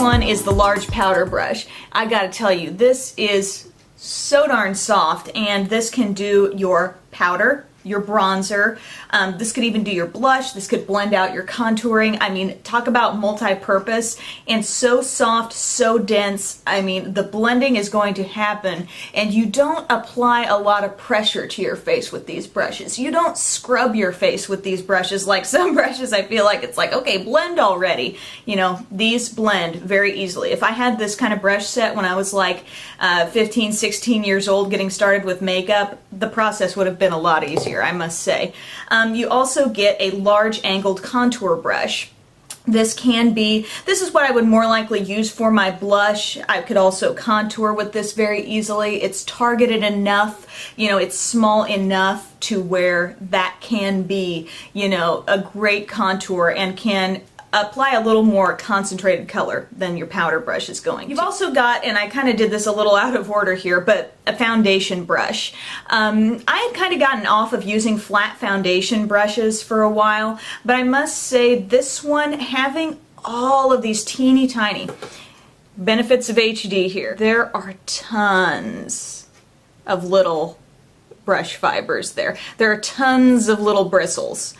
one is the large powder brush. I gotta tell you, this is so darn soft, and this can do your powder, your bronzer. This could even do your blush. This could blend out your contouring. I mean, talk about multi-purpose, and so soft, so dense. I mean, the blending is going to happen, and you don't apply a lot of pressure to your face with these brushes. You don't scrub your face with these brushes like some brushes. I feel like it's like, okay, blend already. You know, these blend very easily. If I had this kind of brush set when I was like 15, 16 years old getting started with makeup, the process would have been a lot easier, I must say. You also get a large angled contour brush. This is what I would more likely use for my blush. I could also contour with this very easily. It's targeted enough, you know, it's small enough to where that can be, you know, a great contour and can apply a little more concentrated color than your powder brush is going to. You've also got, and I kind of did this a little out of order here, but a foundation brush. I had kind of gotten off of using flat foundation brushes for a while, but I must say this one, having all of these teeny tiny benefits of HD here, there are tons of little brush fibers there. There are tons of little bristles.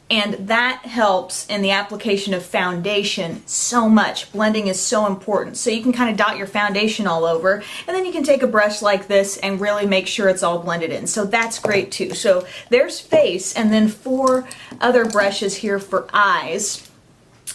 And that helps in the application of foundation so much. Blending is so important. So you can kind of dot your foundation all over, and then you can take a brush like this and really make sure it's all blended in. So that's great too. So there's face, and then 4 other brushes here for eyes.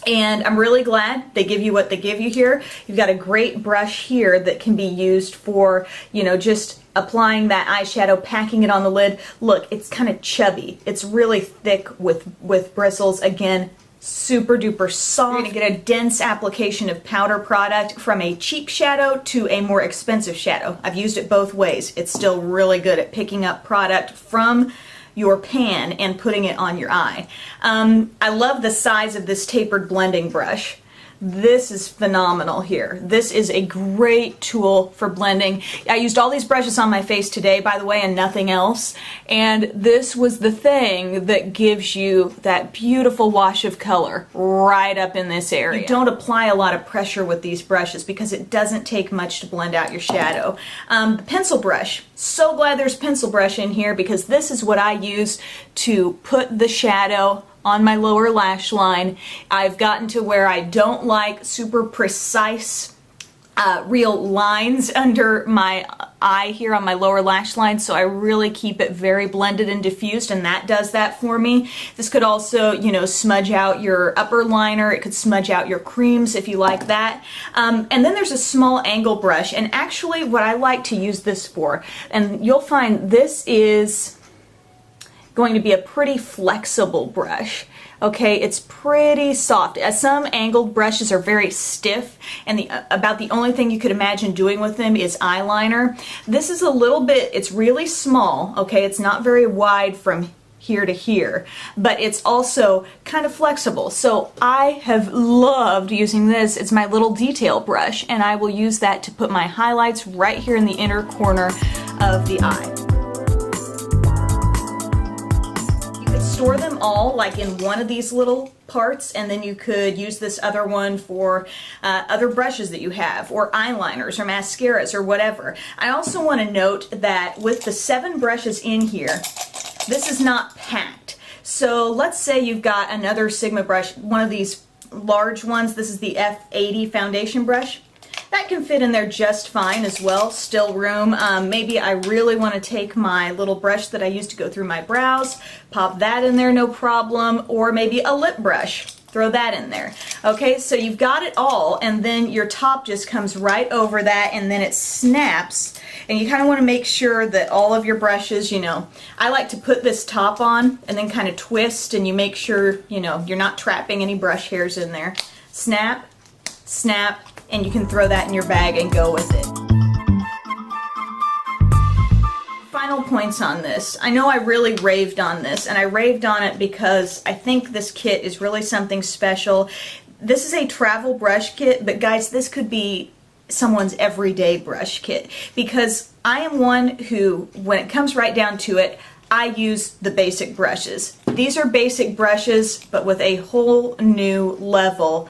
And I'm really glad they give you what they give you here. You've got a great brush here that can be used for, you know, just applying that eyeshadow, packing it on the lid. Look, it's kind of chubby. It's really thick with bristles. Again, super duper soft. You're gonna get a dense application of powder product from a cheap shadow to a more expensive shadow. I've used it both ways. It's still really good at picking up product from your pan and putting it on your eye. I love the size of this tapered blending brush. This is phenomenal here. This is a great tool for blending. I used all these brushes on my face today, by the way, and nothing else. And this was the thing that gives you that beautiful wash of color right up in this area. You don't apply a lot of pressure with these brushes because it doesn't take much to blend out your shadow. The pencil brush. So glad there's pencil brush in here because this is what I use to put the shadow on my lower lash line. I've gotten to where I don't like super precise real lines under my eye here on my lower lash line, so I really keep it very blended and diffused, and that does that for me. This could also, you know, smudge out your upper liner. It could smudge out your creams if you like that. And then there's a small angle brush, and actually what I like to use this for, and you'll find this is going to be a pretty flexible brush. Okay, it's pretty soft. Some angled brushes are very stiff, and about the only thing you could imagine doing with them is eyeliner. This is a little bit, it's really small, okay? It's not very wide from here to here, but it's also kind of flexible. So I have loved using this. It's my little detail brush, and I will use that to put my highlights right here in the inner corner of the eye. Store them all like in one of these little parts, and then you could use this other one for other brushes that you have, or eyeliners or mascaras or whatever. I also want to note that with the 7 brushes in here, this is not packed. So let's say you've got another Sigma brush, one of these large ones. This is the F80 foundation brush. That can fit in there just fine as well, still room. Maybe I really want to take my little brush that I use to go through my brows, pop that in there, no problem, or maybe a lip brush, throw that in there. Okay, so you've got it all, and then your top just comes right over that, and then it snaps, and you kind of want to make sure that all of your brushes, you know, I like to put this top on and then kind of twist, and you make sure, you know, you're not trapping any brush hairs in there. Snap, snap, and you can throw that in your bag and go with it. Final points on this. I know I really raved on this, and I raved on it because I think this kit is really something special. This is a travel brush kit, but guys, this could be someone's everyday brush kit, because I am one who, when it comes right down to it, I use the basic brushes. These are basic brushes, but with a whole new level